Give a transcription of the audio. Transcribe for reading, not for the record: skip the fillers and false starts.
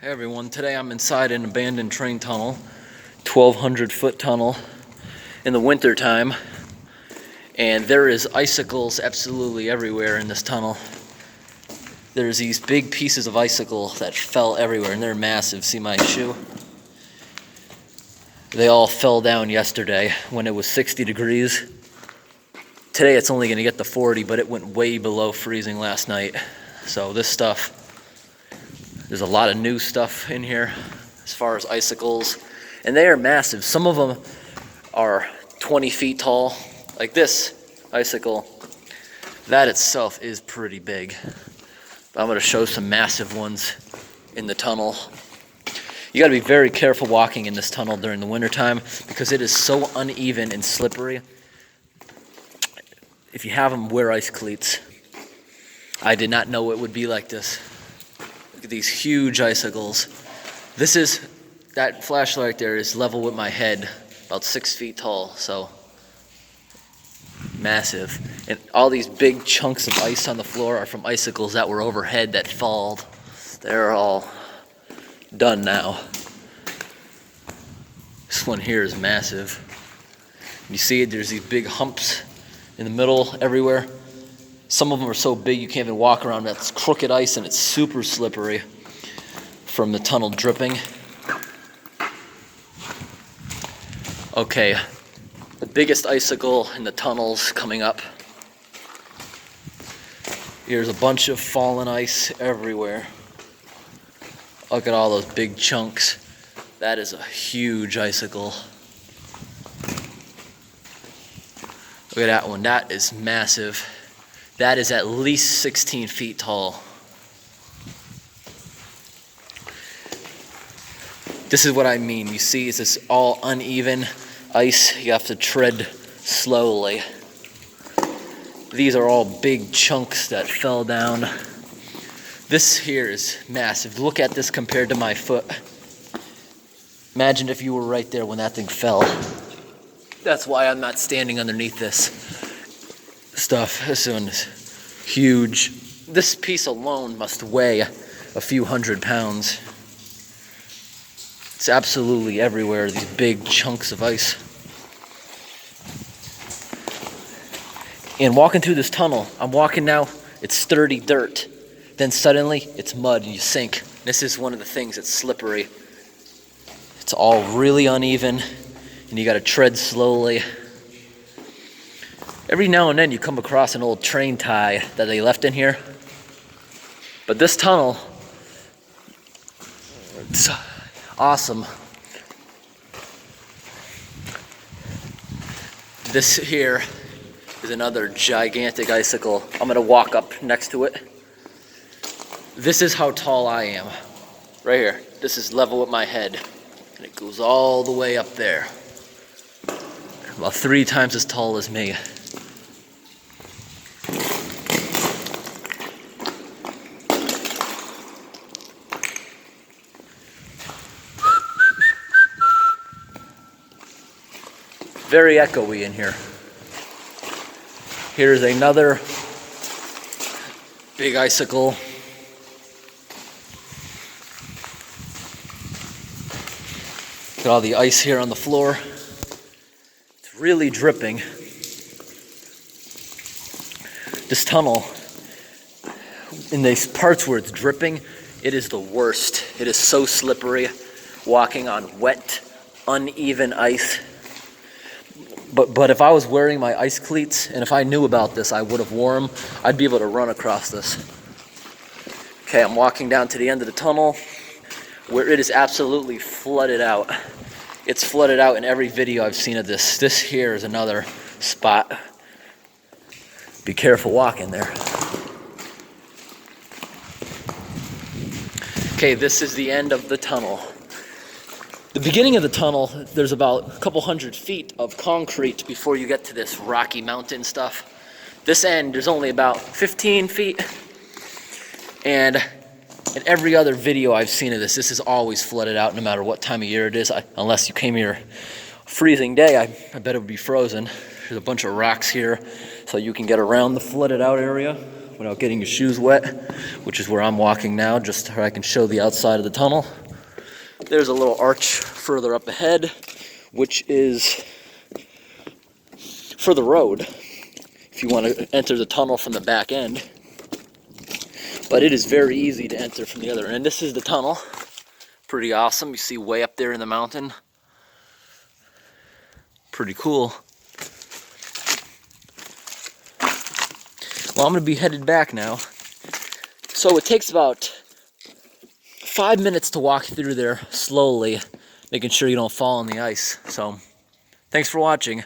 Hey everyone, today I'm inside an abandoned train tunnel, 1,200-foot tunnel in the winter time, and there is icicles absolutely everywhere in this tunnel. There's these big pieces of icicle that fell everywhere, and they're massive. See my shoe? They all fell down yesterday when it was 60 degrees. Today it's only going to get to 40, but it went way below freezing last night. So this stuff, there's a lot of new stuff in here as far as icicles, and they are massive. Some of them are 20 feet tall, like this icicle. That itself is pretty big. But I'm going to show some massive ones in the tunnel. You got to be very careful walking in this tunnel during the wintertime because it is so uneven and slippery. If you have them, wear ice cleats. I did not know it would be like this. Look at these huge icicles. That flashlight there is level with my head, about 6 feet tall, so massive. And all these big chunks of ice on the floor are from icicles that were overhead that falled. They're all done now. This one here is massive. You see it, there's these big humps in the middle everywhere. Some of them are so big you can't even walk around. That's crooked ice and it's super slippery from the tunnel dripping. Okay, the biggest icicle in the tunnel's coming up. Here's a bunch of fallen ice everywhere. Look at all those big chunks. That is a huge icicle. Look at that one, that is massive. That is at least 16 feet tall. This is what I mean. You see, it's this all uneven ice. You have to tread slowly. These are all big chunks that fell down. This here is massive. Look at this compared to my foot. Imagine if you were right there when that thing fell. That's why I'm not standing underneath this stuff. This one is huge. This piece alone must weigh a few hundred pounds. It's absolutely everywhere, these big chunks of ice. And walking through this tunnel, I'm walking now, it's sturdy dirt. Then suddenly it's mud and you sink. This is one of the things that's slippery. It's all really uneven and you gotta tread slowly. Every now and then you come across an old train tie that they left in here. But this tunnel, it's awesome. This here is another gigantic icicle. I'm gonna walk up next to it. This is how tall I am. Right here. This is level with my head. And it goes all the way up there. About 3 times as tall as me. Very echoey in here. Here's another big icicle. Look at all the ice here on the floor. It's really dripping. This tunnel, in these parts where it's dripping, it is the worst. It is so slippery, walking on wet, uneven ice. But if I was wearing my ice cleats, and if I knew about this, I would have worn them, I'd be able to run across this. Okay, I'm walking down to the end of the tunnel where it is absolutely flooded out. It's flooded out in every video I've seen of this. This here is another spot. Be careful walking there. Okay, this is the end of the tunnel. The beginning of the tunnel, there's about a couple hundred feet of concrete before you get to this rocky mountain stuff. This end, there's only about 15 feet. And in every other video I've seen of this is always flooded out no matter what time of year it is. Unless you came here a freezing day, I bet it would be frozen. There's a bunch of rocks here so you can get around the flooded out area without getting your shoes wet, which is where I'm walking now, just so I can show the outside of the tunnel. There's a little arch further up ahead, which is for the road, if you want to enter the tunnel from the back end. But it is very easy to enter from the other end. This is the tunnel. Pretty awesome. You see way up there in the mountain. Pretty cool. Well, I'm going to be headed back now. So it takes about 5 minutes to walk through there slowly, making sure you don't fall on the ice. So, thanks for watching.